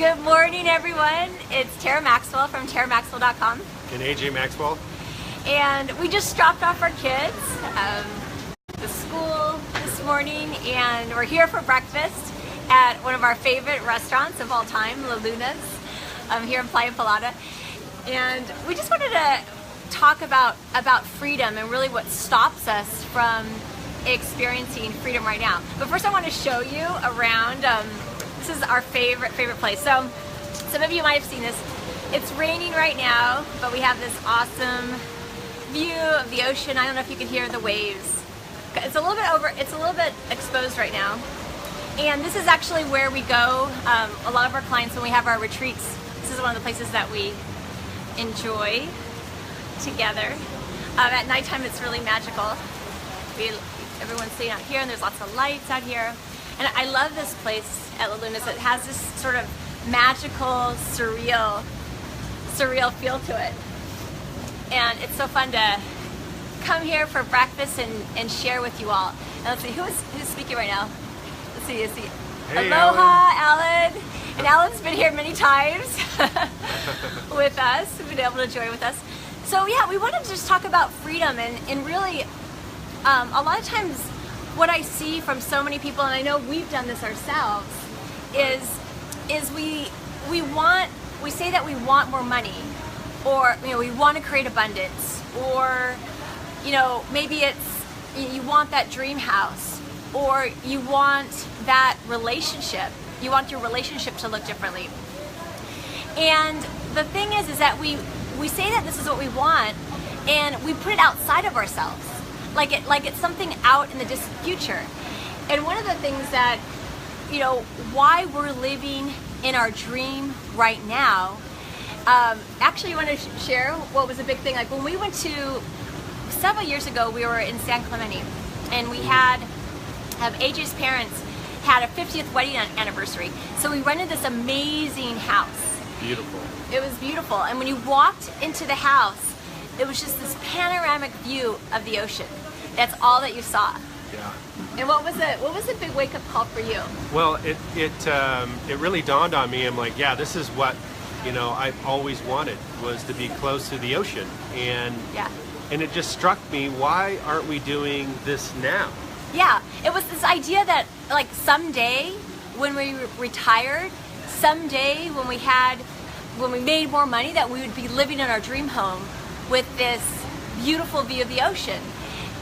Good morning, everyone. It's Tera Maxwell from TeraMaxwell.com. And AJ Maxwell. And we just dropped off our kids to school this morning, and we're here for breakfast at one of our favorite restaurants of all time, La Luna's, here in Playa Pilata. And we just wanted to talk about freedom and really what stops us from experiencing freedom right now. But first I want to show you around. This is our favorite place. So some of you might have seen this. It's raining right now, but we have this awesome view of the ocean. I don't know if you can hear the waves. It's a little bit exposed right now. And this is actually where we go. A lot of our clients, when we have our retreats, this is one of the places that we enjoy together. At nighttime, it's really magical. Everyone's sitting out here, and there's lots of lights out here. And I love this place at La Luna's. It has this sort of magical, surreal feel to it. And it's so fun to come here for breakfast and share with you all. And let's see, who's speaking right now? Let's see. Hey, Aloha, Alan. And Alan's been here many times with us, been able to join with us. So yeah, we wanted to just talk about freedom and really, a lot of times what I see from so many people, and I know we've done this ourselves, is we say that we want more money, or we want to create abundance, or maybe it's you want that dream house, or you want that relationship. You want your relationship to look differently. And the thing is that we say that this is what we want, and we put it outside of ourselves, like it's something out in the distant future. And one of the things that, why we're living in our dream right now, actually, you want to share what was a big thing. Like when we went to, several years ago, we were in San Clemente, and we had AJ's parents had a 50th wedding anniversary. So we rented this amazing house. Beautiful. It was beautiful. And when you walked into the house, it was just this panoramic view of the ocean. That's all that you saw. Yeah. And what was the big wake-up call for you? Well, it really dawned on me. I'm like, yeah, this is what I've always wanted, was to be close to the ocean. And yeah. And it just struck me, why aren't we doing this now? Yeah, it was this idea that like someday when we retired, someday when we made more money, that we would be living in our dream home with this beautiful view of the ocean.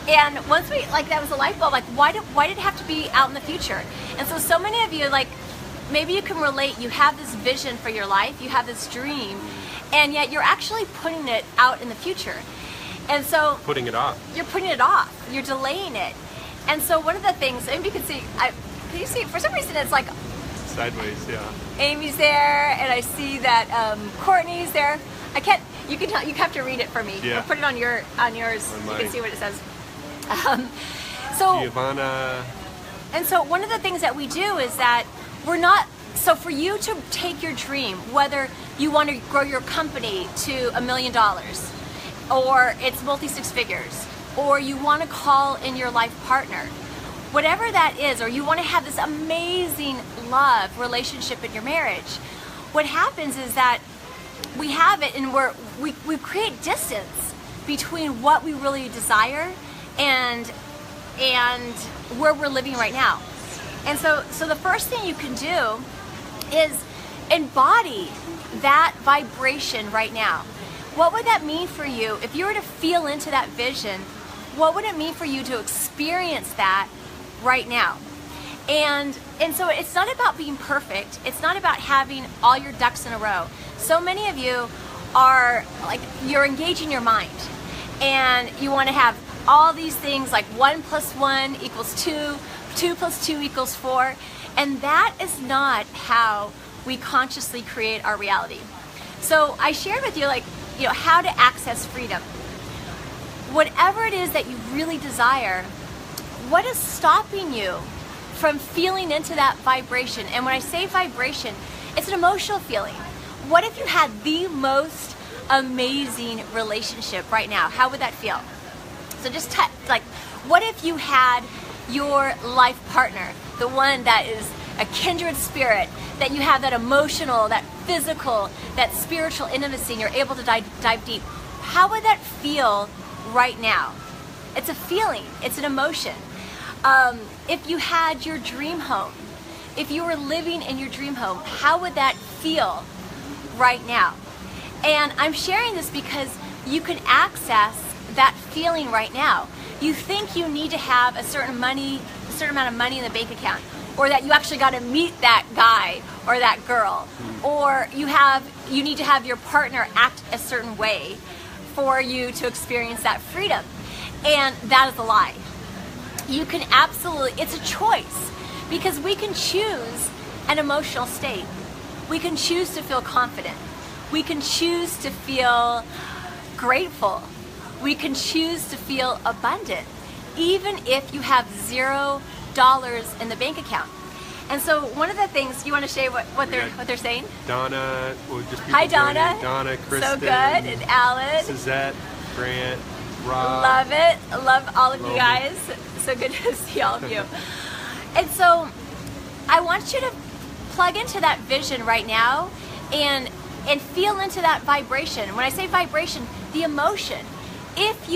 And once that was a light bulb, why did it have to be out in the future? And so many of you, maybe you can relate, you have this vision for your life, you have this dream, and yet you're actually putting it out in the future. And so putting it off. You're putting it off. You're delaying it. And so one of the things, and you can see, can you see? For some reason, it's like sideways. Yeah. Amy's there, and I see that Courtney's there. I can't. You can tell. You have to read it for me. Yeah. We'll put it on yours. You can see what it says. Giovanna. And so one of the things that we do is that we're not. So for you to take your dream, whether you want to grow your company to $1 million, or it's multi-six figures, or you want to call in your life partner, whatever that is, or you want to have this amazing love relationship in your marriage, what happens is that we have it, and we create distance between what we really desire and where we're living right now. And so the first thing you can do is embody that vibration right now. What would that mean for you if you were to feel into that vision? What would it mean for you to experience that right now? And so it's not about being perfect. It's not about having all your ducks in a row. So many of you are you're engaging your mind, and you want to have all these things like 1 + 1 = 2, 2 + 2 = 4. And that is not how we consciously create our reality. So I shared with you how to access freedom. Whatever it is that you really desire, what is stopping you from feeling into that vibration? And when I say vibration, it's an emotional feeling. What if you had the most amazing relationship right now? How would that feel? So just what if you had your life partner, the one that is a kindred spirit, that you have that emotional, that physical, that spiritual intimacy, and you're able to dive deep. How would that feel right now? It's a feeling, it's an emotion. If you had your dream home, if you were living in your dream home, how would that feel right now? And I'm sharing this because you can access that feeling right now. You think you need to have a certain amount of money in the bank account, or that you actually got to meet that guy or that girl, or you need to have your partner act a certain way for you to experience that freedom. And that is a lie. You can absolutely, it's a choice, because we can choose an emotional state. We can choose to feel confident. We can choose to feel grateful. We can choose to feel abundant, even if you have $0 in the bank account. And so one of the things, you want to share what they're saying? Donna, hi Donna. Donna, Kristen. So good, and Alan. Suzette, Grant, Rob. Love it. Love all of you guys. So good to see all of you. And so I want you to plug into that vision right now and feel into that vibration. When I say vibration, the emotion. If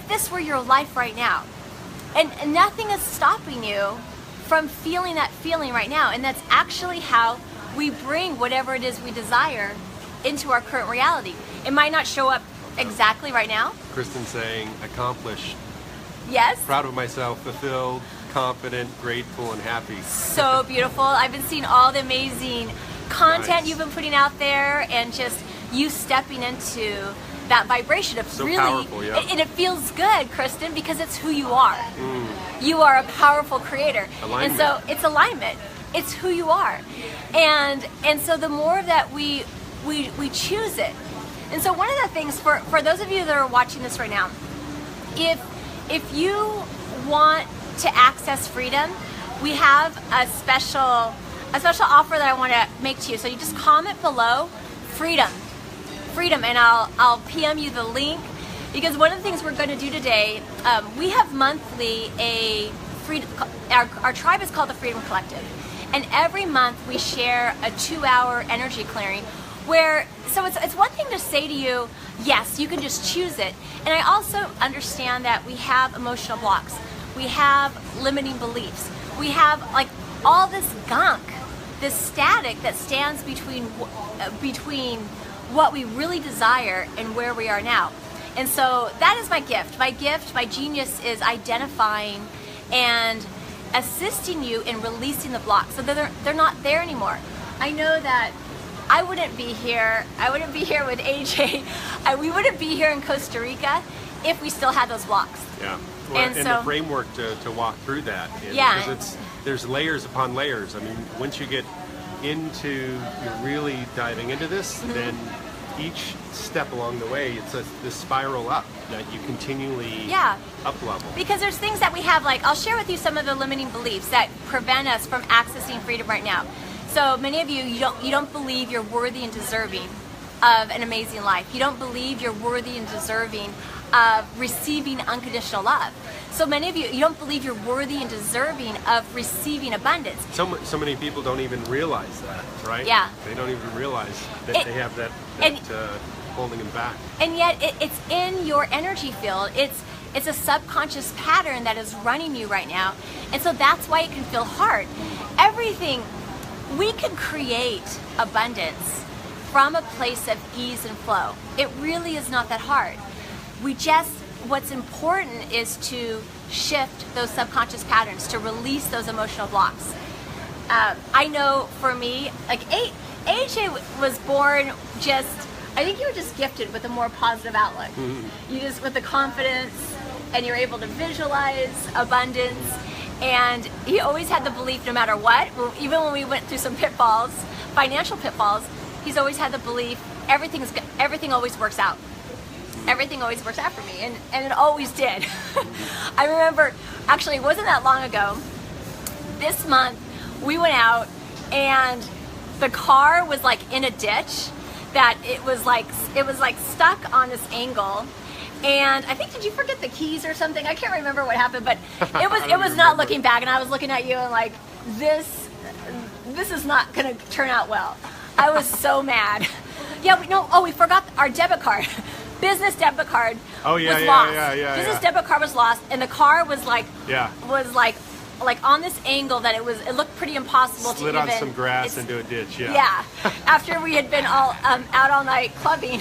this were your life right now, and nothing is stopping you from feeling that feeling right now, and that's actually how we bring whatever it is we desire into our current reality. It might not show up exactly right now. Kristen saying accomplished. Yes. Proud of myself, fulfilled, confident, grateful, and happy. So beautiful. I've been seeing all the amazing content Nice. you've been putting out there, and just you stepping into that vibration of So really, powerful, yeah. and it feels good, Kristen, because it's who you are. You are a powerful creator. Alignment. And so it's alignment. It's who you are. And so the more that we choose it. And so one of the things for those of you that are watching this right now, if you want to access freedom, we have a special offer that I want to make to you. So you just comment below freedom, and I'll PM you the link, because one of the things we're going to do today, we have monthly our tribe is called the Freedom Collective, and every month we share a 2-hour energy clearing so it's one thing to say to you, yes, you can just choose it. And I also understand that we have emotional blocks. We have limiting beliefs. We have like all this gunk, this static that stands between what we really desire and where we are now. And so that is my gift. My genius is identifying and assisting you in releasing the blocks so that they're not there anymore. I know that I wouldn't be here with AJ. We wouldn't be here in Costa Rica if we still had those blocks. Yeah. Well, And and so- the framework to walk through that. Yeah. Because there's layers upon layers. I mean, once you get into, you're really diving into this, then each step along the way, it's this spiral up that you continually up level. Because there's things that we have, like I'll share with you some of the limiting beliefs that prevent us from accessing freedom right now. So many of you don't believe you're worthy and deserving of an amazing life. You don't believe you're worthy and deserving of receiving unconditional love. So many of you don't believe you're worthy and deserving of receiving abundance. So many people don't even realize that, right? Yeah. They don't even realize that they have that holding them back. And yet it's in your energy field. It's a subconscious pattern that is running you right now. And so that's why it can feel hard. We can create abundance from a place of ease and flow. It really is not that hard. What's important is to shift those subconscious patterns, to release those emotional blocks. I know for me, like AJ was born I think you were just gifted with a more positive outlook. You just, with the confidence, and you're able to visualize abundance. And he always had the belief, no matter what, even when we went through some pitfalls, financial pitfalls, he's always had the belief everything always works out. Everything always works out for me, and it always did. I remember, actually, it wasn't that long ago, this month, we went out, and the car was like in a ditch, that it was like stuck on this angle. And I think, did you forget the keys or something? I can't remember what happened, but it was not looking back, and I was looking at you and like, this is not going to turn out well. I was so mad. Yeah, we forgot our debit card. Business debit card was lost. Business debit card was lost, and the car was like on this angle that it looked pretty impossible Slid to even. on some grass into a ditch. Yeah. Yeah. After we had been all out all night clubbing,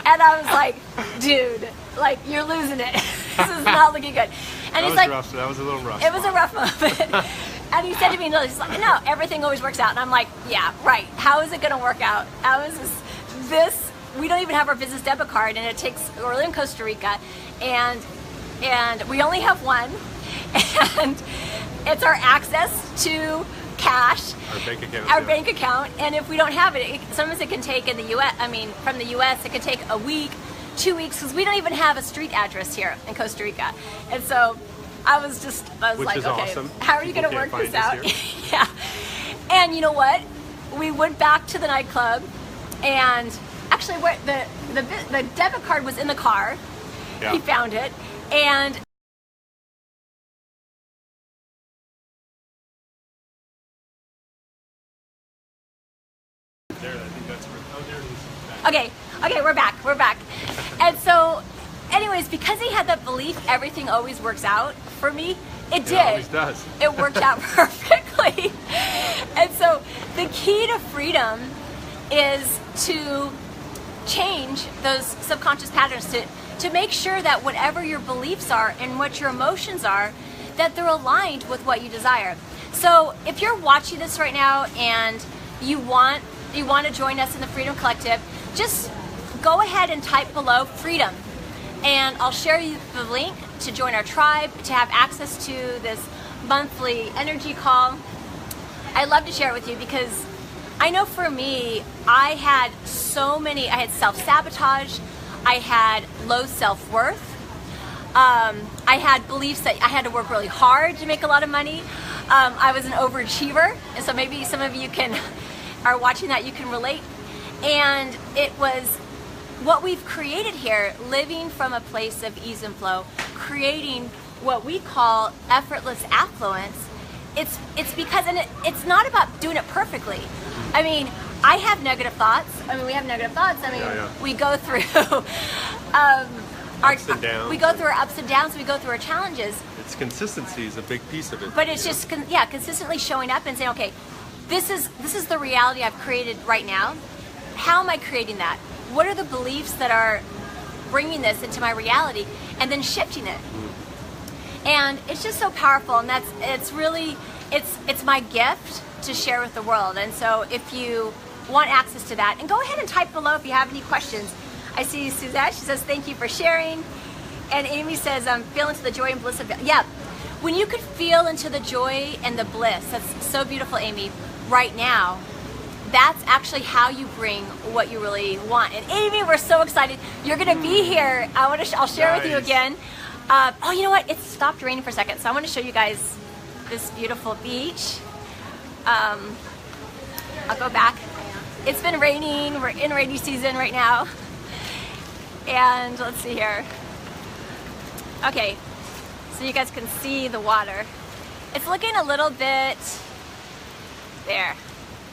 and I was like, dude, like you're losing it. This is not looking good. And he's like, rough. That was a little rough. It was a rough moment. And he said to me, he's like, no, everything always works out. And I'm like, yeah, right. How is it going to work out? How is this? We don't even have our business debit card, and we're in Costa Rica, and we only have one, and it's our access to cash, our bank account, and if we don't have it, sometimes it can take in the U.S. From the U.S. it can take a week, 2 weeks, because we don't even have a street address here in Costa Rica, and so I was like, okay, awesome. How are you going to work this out? Yeah, and you know what? We went back to the nightclub, and actually, the debit card was in the car. Yeah. He found it, and okay, we're back. And so, anyways, because he had that belief, everything always works out for me. It did. It always does. It worked out perfectly. And so, the key to freedom is to change those subconscious patterns, to make sure that whatever your beliefs are and what your emotions are, that they're aligned with what you desire. So if you're watching this right now and you want to join us in the Freedom Collective, just go ahead and type below freedom, and I'll share you the link to join our tribe, to have access to this monthly energy call. I'd love to share it with you because I know for me, I had self-sabotage, I had low self-worth, I had beliefs that I had to work really hard to make a lot of money. I was an overachiever, and so maybe some of you are watching that, you can relate. And it was what we've created here, living from a place of ease and flow, creating what we call effortless affluence. It's because, and it's not about doing it perfectly. I mean, I have negative thoughts. We have negative thoughts. We go through ups and downs. We go through our ups and downs. We go through our challenges. It's consistency is a big piece of it. But it's just consistently showing up and saying, okay, this is the reality I've created right now. How am I creating that? What are the beliefs that are bringing this into my reality, and then shifting it? And it's just so powerful, and it's my gift to share with the world. And so if you want access to that, and go ahead and type below if you have any questions. I see Suzette, she says, thank you for sharing. And Amy says, feel into the joy and bliss of it. Yeah, when you could feel into the joy and the bliss, that's so beautiful, Amy, right now, that's actually how you bring what you really want. And Amy, we're so excited. You're gonna be here. I'll share with you again. Oh, you know what? It stopped raining for a second, so I want to show you guys this beautiful beach. I'll go back. It's been raining. We're in rainy season right now. And let's see here. Okay, so you guys can see the water. It's looking a little bit there. I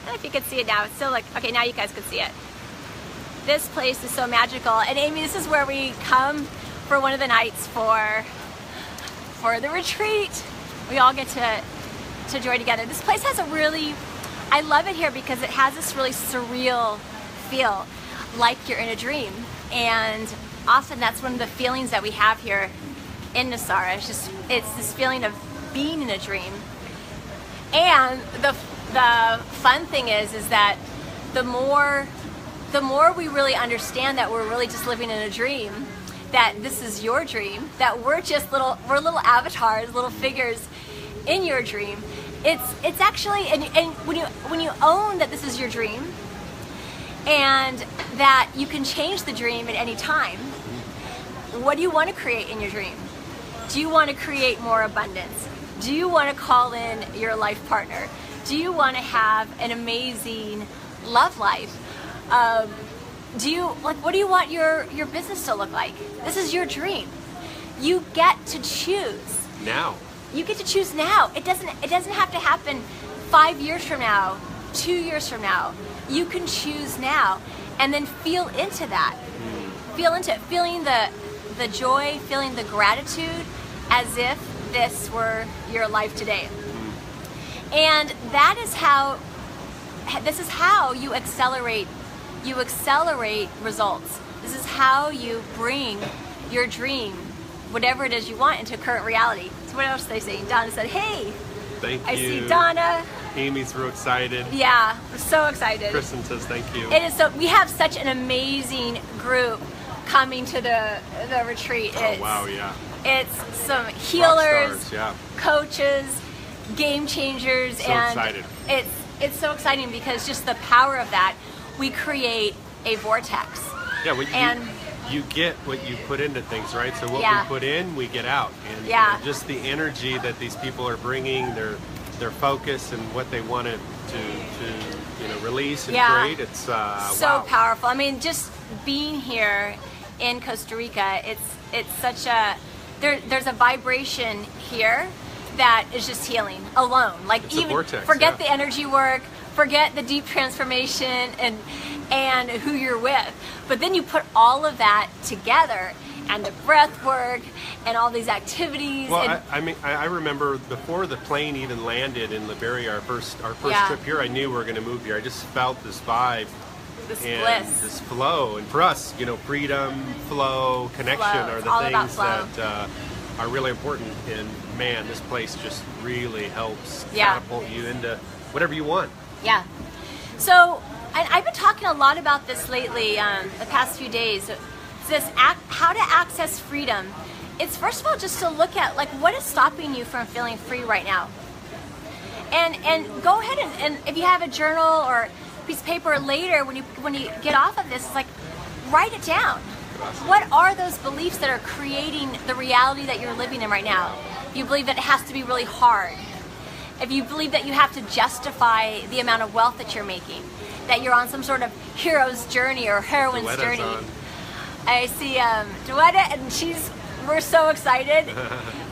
don't know if you can see it now. It's still like, okay, now you guys can see it. This place is so magical. And Amy, this is where we come for one of the nights for the retreat. We all get to join together. This place has I love it here because it has this really surreal feel, like you're in a dream. And often that's one of the feelings that we have here in Nosara. It's this feeling of being in a dream. And the fun thing is that the more we really understand that we're really just living in a dream, that this is your dream, that we're little avatars, little figures in your dream. It's actually, and when you own that this is your dream, and that you can change the dream at any time. What do you want to create in your dream? Do you want to create more abundance? Do you want to call in your life partner? Do you want to have an amazing love life? What do you want your business to look like? This is your dream. You get to choose. Now. you get to choose now. It doesn't have to happen 5 years from now, 2 years from now. You can choose now, and then feel into that. Feel into it, feeling the joy, feeling the gratitude, as if this were your life today. And that is how. This is how you accelerate. You accelerate results. This is how you bring your dream, whatever it is you want, into current reality. So what else are they saying? Donna said, "Hey, thank you." I see Donna. Amy's real excited. Yeah, we're so excited. Kristen says thank you. It is so. We have such an amazing group coming to the retreat. Oh wow, yeah. It's some healers, rock stars, yeah. coaches, game changers, So and excited. it's so exciting because just the power of that, we create a vortex. Yeah, and you get what you put into things, right? So what Yeah. we put in, we get out. And Yeah. just the energy that these people are bringing, their focus and what they wanted to release and Yeah. create, it's so wow. powerful. I mean, just being here in Costa Rica, it's such a there's a vibration here that is just healing alone. Like, It's a even vortex, forget yeah. the energy work, forget the deep transformation and who you're with, but then you put all of that together, and the breath work and all these activities. Well, I remember before the plane even landed in Liberia, our first Yeah. trip here, I knew we were going to move here. I just felt this vibe this and bliss. this flow. And for us, freedom, flow, connection Flow. are It's the all about things flow. that are really important. And man, this place just really helps Yeah. catapult you into whatever you want. Yeah. So, and I've been talking a lot about this lately, the past few days. How to access freedom. It's first of all just to look at, like, what is stopping you from feeling free right now. And go ahead and if you have a journal or a piece of paper later, when you get off of this, it's like, write it down. What are those beliefs that are creating the reality that you're living in right now? If you believe that it has to be really hard, if you believe that you have to justify the amount of wealth that you're making, that you're on some sort of hero's journey or heroine's Duetta's journey. on. I see Duetta, and we're so excited.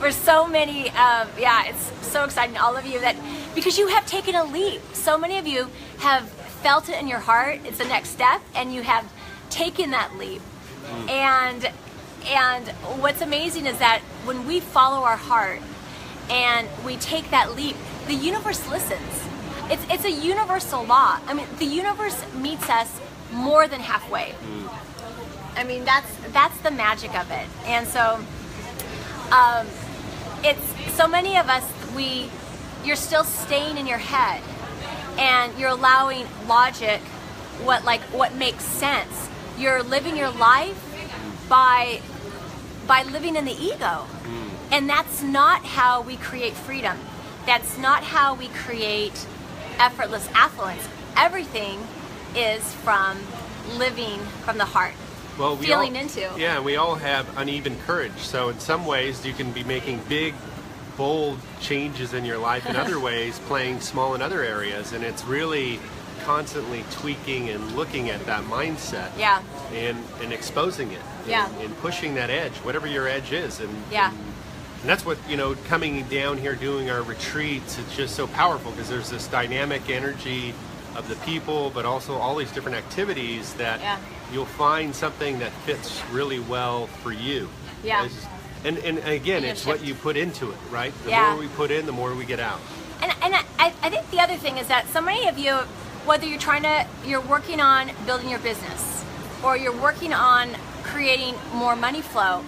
We're so many, it's so exciting, all of you, that because you have taken a leap. So many of you have felt it in your heart. It's the next step, and you have taken that leap. And what's amazing is that when we follow our heart and we take that leap, the universe listens. It's a universal law. I mean, the universe meets us more than halfway. I mean, that's the magic of it. And so, it's so many of us. You're still staying in your head, and you're allowing logic, what makes sense. You're living your life by living in the ego, and that's not how we create freedom. That's not how we create effortless affluence. Everything is from living from the heart. Well, we all have uneven courage. So in some ways, you can be making big, bold changes in your life. In other ways, playing small in other areas. And it's really constantly tweaking and looking at that mindset. Yeah. And exposing it. Yeah. And pushing that edge, whatever your edge is. And that's what, coming down here, doing our retreats, it's just so powerful because there's this dynamic energy of the people, but also all these different activities that you'll find something that fits really well for you. Yeah. And again, it's what you put into it, right? The more we put in, the more we get out. And I think the other thing is that so many of you, whether you're working on building your business, or you're working on creating more money flow,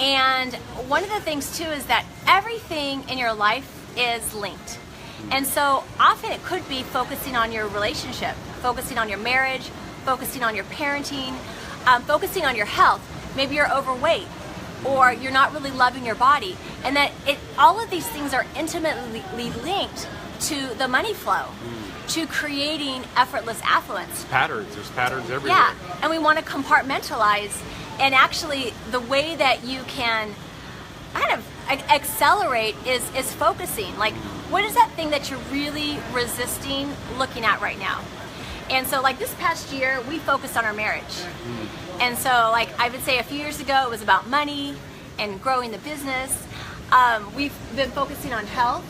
and one of the things too is that everything in your life is linked. And so often it could be focusing on your relationship, focusing on your marriage, focusing on your parenting, focusing on your health. Maybe you're overweight, or you're not really loving your body. And that all of these things are intimately linked to the money flow, to creating effortless affluence. There's patterns everywhere. Yeah, and we want to compartmentalize, and actually the way that you can kind of accelerate is focusing. Like, what is that thing that you're really resisting looking at right now? And so, like, this past year, we focused on our marriage. And so, like, I would say a few years ago, it was about money and growing the business. We've been focusing on health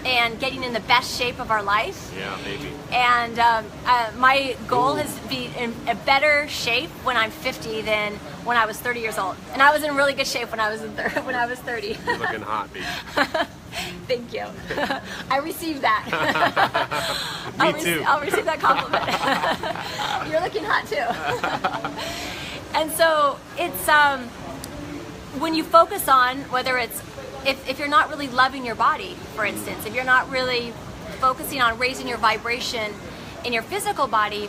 and getting in the best shape of our life. Yeah, maybe. And my goal is to be in a better shape when I'm 50 than when I was 30 years old. And I was in really good shape when I was when I was 30. You're looking hot, baby. Thank you. I received that. Me too. I'll receive that compliment. You're looking hot too. And so it's when you focus on whether it's if you're not really loving your body, for instance, if you're not really focusing on raising your vibration in your physical body,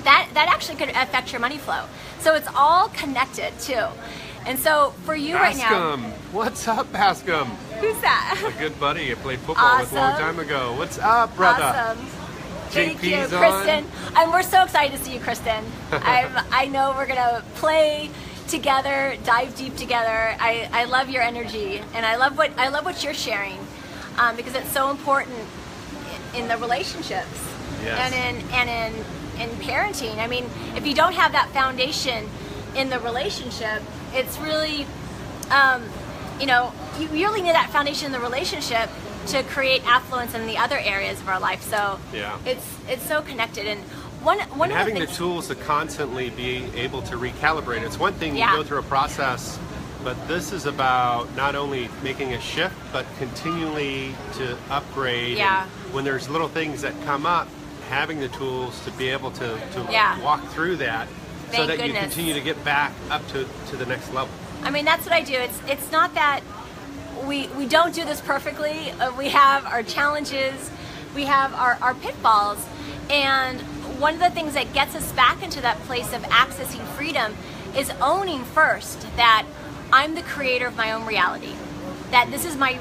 that actually could affect your money flow. So it's all connected too. And so for you right now, Bascom, what's up, Bascom? Who's that? A good buddy I played football with a long time ago. What's up, brother? Awesome. Thank you, JP's Kristen. on. And we're so excited to see you, Kristen. I know we're gonna play together, dive deep together. I love your energy, and I love what you're sharing, because it's so important in the relationships. Yes. and in parenting. I mean, if you don't have that foundation in the relationship, it's really, you really need that foundation in the relationship to create affluence in the other areas of our life. So yeah, it's so connected. And one and of having the the things, tools to constantly be able to recalibrate. It's one thing you Yeah. go through a process, but this is about not only making a shift, but continually to upgrade. Yeah. And when there's little things that come up, having the tools to be able to Yeah. walk through that, so Thank that you goodness. continue to get back up to the next level. I mean, that's what I do. It's not that we don't do this perfectly. We have our challenges, we have our pitfalls, and one of the things that gets us back into that place of accessing freedom is owning first that I'm the creator of my own reality, that this is my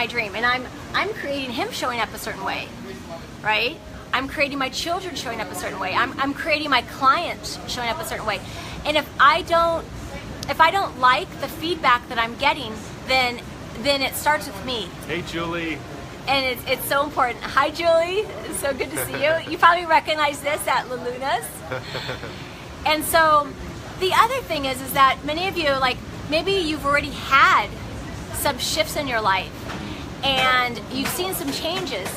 dream, and I'm creating him showing up a certain way, right? I'm creating my children showing up a certain way. I'm creating my clients showing up a certain way. And if I don't like the feedback that I'm getting, then it starts with me. Hey, Julie. And it's so important. Hi, Julie. It's so good to see you. You probably recognize this at La Luna's. And so the other thing is that many of you, like, maybe you've already had some shifts in your life and you've seen some changes.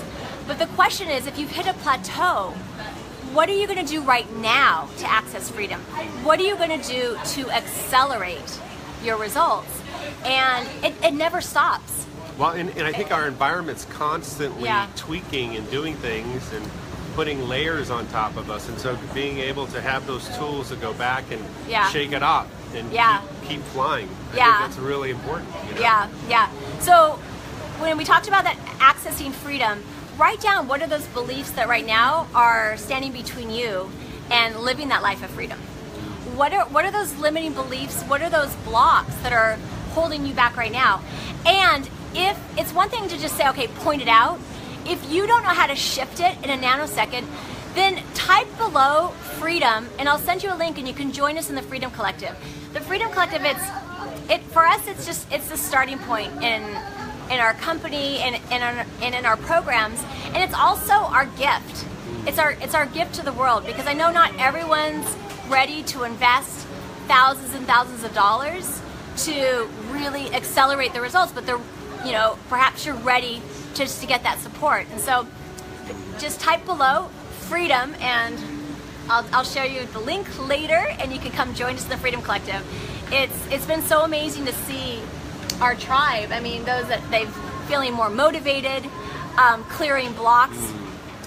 But the question is, if you've hit a plateau, what are you going to do right now to access freedom? What are you going to do to accelerate your results? And it never stops. Well, and I think our environment's constantly Yeah. tweaking and doing things and putting layers on top of us. And so being able to have those tools to go back and Yeah. shake it up and Yeah. keep flying, I Yeah. think that's really important. You know? Yeah. So when we talked about that accessing freedom, write down what are those beliefs that right now are standing between you and living that life of freedom. What are those limiting beliefs? What are those blocks that are holding you back right now? And if it's one thing to just say, okay, point it out. If you don't know how to shift it in a nanosecond, then type below freedom, and I'll send you a link, and you can join us in the Freedom Collective. The Freedom Collective, for us, it's the starting point in our company and in our programs, and it's also our gift. It's our gift to the world, because I know not everyone's ready to invest thousands and thousands of dollars to really accelerate the results, but perhaps you're ready just to get that support. And so just type below freedom, and I'll show you the link later, and you can come join us in the Freedom Collective. It's been so amazing to see our tribe. I mean, those that they've feeling more motivated, clearing blocks,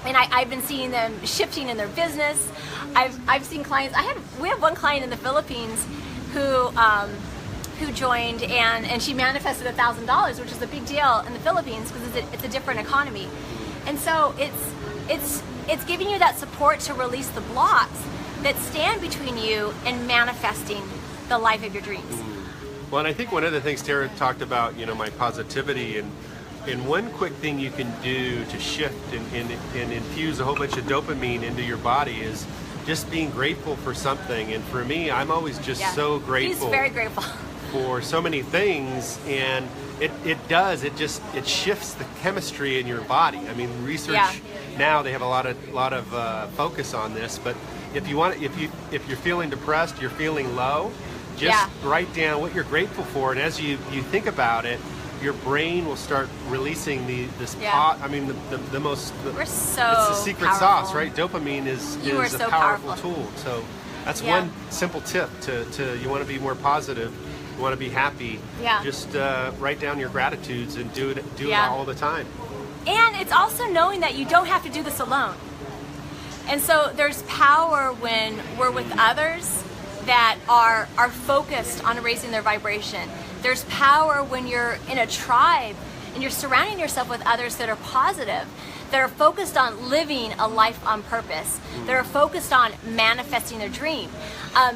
and I've been seeing them shifting in their business. I've seen clients. We have one client in the Philippines who joined, and she manifested $1,000, which is a big deal in the Philippines because it's a different economy. And so it's giving you that support to release the blocks that stand between you and manifesting the life of your dreams. Well, and I think one of the things Tera talked about, my positivity, and one quick thing you can do to shift and infuse a whole bunch of dopamine into your body is just being grateful for something. And for me, I'm always just so grateful. He's very grateful. For so many things, and it shifts the chemistry in your body. I mean, research now, they have a lot of focus on this, but if you're feeling depressed, you're feeling low, just write down what you're grateful for, and as you think about it, your brain will start releasing this Yeah. pot. I mean, the most. We're so It's the secret powerful. sauce, right? Dopamine is are a so powerful powerful. tool. So that's Yeah. one simple tip to you want to be more positive. You want to be happy. Yeah. Just write down your gratitudes and do it Yeah. all the time. And it's also knowing that you don't have to do this alone. And so there's power when we're with others that are focused on raising their vibration. There's power when you're in a tribe and you're surrounding yourself with others that are positive, that are focused on living a life on purpose, that are focused on manifesting their dream.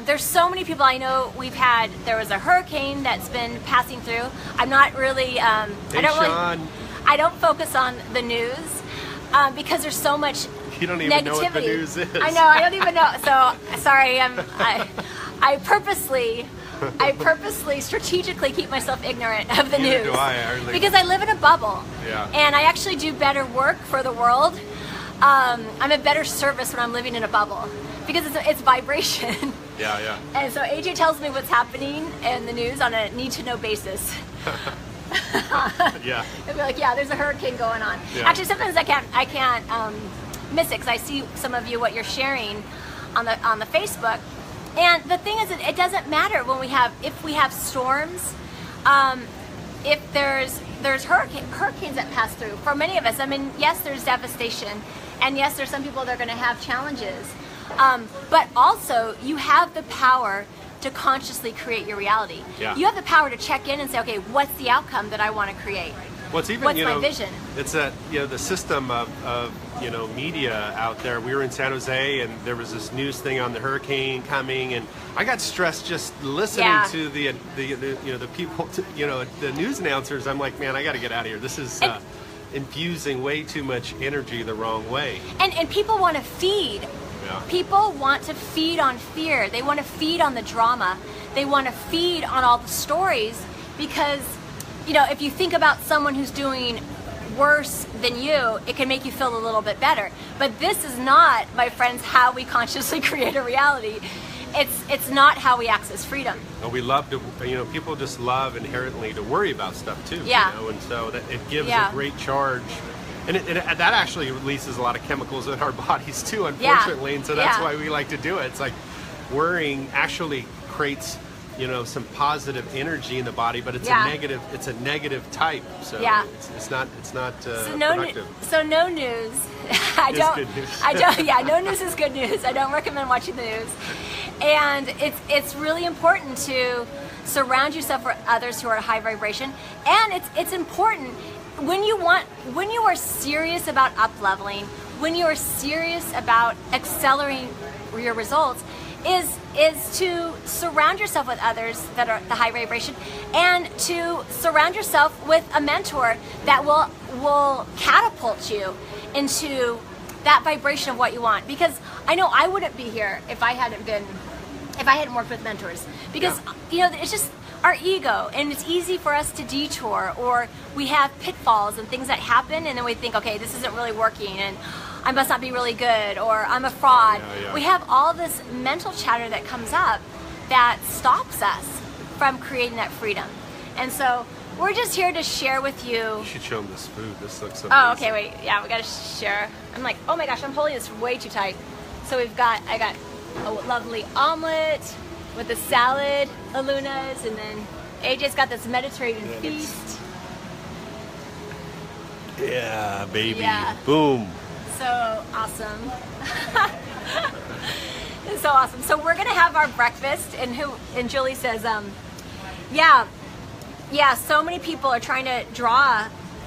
There's so many people I know there was a hurricane that's been passing through. I'm not really, Hey, Sean. I don't focus on the news because there's so much You don't even know what the negativity. news is. I know, I don't even know. So sorry, I purposely strategically keep myself ignorant of the Neither news do I because I live in a bubble. Yeah. And I actually do better work for the world. I'm a better service when I'm living in a bubble because it's vibration. Yeah. And so AJ tells me what's happening in the news on a need-to-know basis. Yeah. They'll be like, yeah, there's a hurricane going on. Yeah. Actually, sometimes I can't miss it because I see some of you what you're sharing on the Facebook. And the thing is, it doesn't matter if we have storms, if there's hurricanes that pass through. For many of us, I mean, yes, there's devastation, and yes, there's some people that are going to have challenges, but also you have the power to consciously create your reality. Yeah. You have the power to check in and say, okay, what's the outcome that I want to create? What's my vision? It's that the system of media out there. We were in San Jose and there was this news thing on the hurricane coming, and I got stressed just listening Yeah. to the people, the news announcers. I'm like, man, I got to get out of here. This is infusing way too much energy the wrong way. And people want to feed. Yeah. People want to feed on fear. They want to feed on the drama. They want to feed on all the stories because, if you think about someone who's doing worse than you, it can make you feel a little bit better. But this is not, my friends, how we consciously create a reality. It's not how we access freedom. And we love to, people just love inherently to worry about stuff too. Yeah. And so that it gives Yeah. a great charge. And that actually releases a lot of chemicals in our bodies too, unfortunately. And so that's Yeah. why we like to do it. It's like worrying actually creates, some positive energy in the body, but it's Yeah. a negative type. So Yeah. it's not So productive. no news. Good news. Yeah, no news is good news. I don't recommend watching the news. And it's really important to surround yourself with others who are high vibration. And it's important when you are serious about up leveling, when you are serious about accelerating your results, is to surround yourself with others that are the high vibration, and to surround yourself with a mentor that will catapult you into that vibration of what you want. Because I know I wouldn't be here if I hadn't worked with mentors, because it's just our ego, and it's easy for us to detour, or we have pitfalls and things that happen, and then we think, okay, this isn't really working, and I must not be really good, or I'm a fraud. Yeah. We have all this mental chatter that comes up that stops us from creating that freedom. And so we're just here to share with you. You should show them this food. This looks amazing. Oh, okay, wait. Yeah, we gotta share. I'm like, oh my gosh, I'm holding this way too tight. So I got a lovely omelet with the salad, Alunas, and then AJ's got this Mediterranean feast. Yeah, baby. Yeah. Boom. So awesome. It's so awesome. So we're gonna have our breakfast, and Julie says, yeah, so many people are trying to draw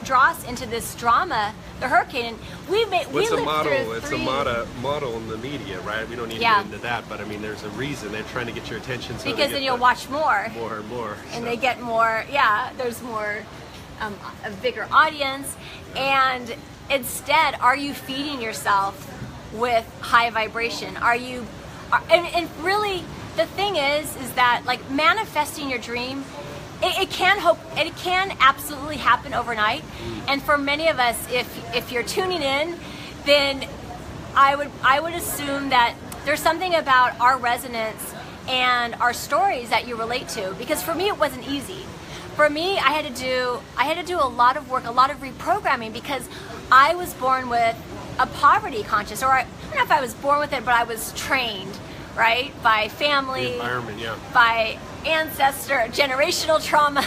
us into this drama, the hurricane, and we What's a lived model? through It's three. a model in the media, right? We don't need to Yeah. get into that, but I mean, there's a reason they're trying to get your attention. So Because then you'll watch more. More. And they get more, there's more, a bigger audience. And instead, are you feeding yourself with high vibration? And really, the thing is that like manifesting your dream, it can absolutely happen overnight. And for many of us, if you're tuning in, then I would assume that there's something about our resonance and our stories that you relate to. Because for me, it wasn't easy. For me, I had to do a lot of work, a lot of reprogramming, because I was born with a poverty conscious, or I don't know if I was born with it, but I was trained, right, by family, The environment, yeah. by ancestor, generational trauma.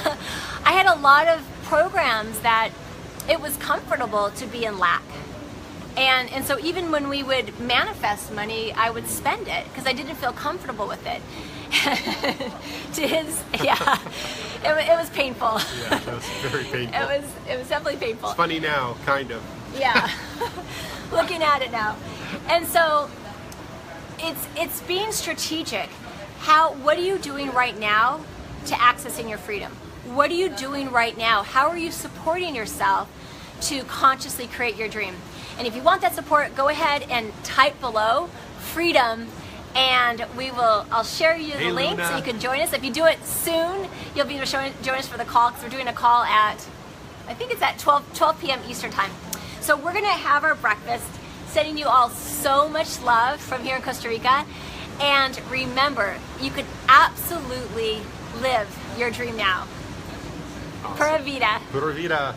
I had a lot of programs that it was comfortable to be in lack. And so even when we would manifest money, I would spend it because I didn't feel comfortable with it. Yeah, it was painful. Yeah, that was very painful. It was definitely painful. It's funny now, kind of. Yeah, looking at it now. And so it's being strategic. What are you doing right now to accessing your freedom? What are you doing right now? How are you supporting yourself to consciously create your dream? And if you want that support, go ahead and type below freedom, and I'll share you the link so you can join us. If you do it soon, you'll be able to join us for the call, because we're doing a call at, I think it's at 12 p.m. Eastern time. So we're gonna have our breakfast, sending you all so much love from here in Costa Rica. And remember, you can absolutely live your dream now. Awesome. Pura vida. Pura vida.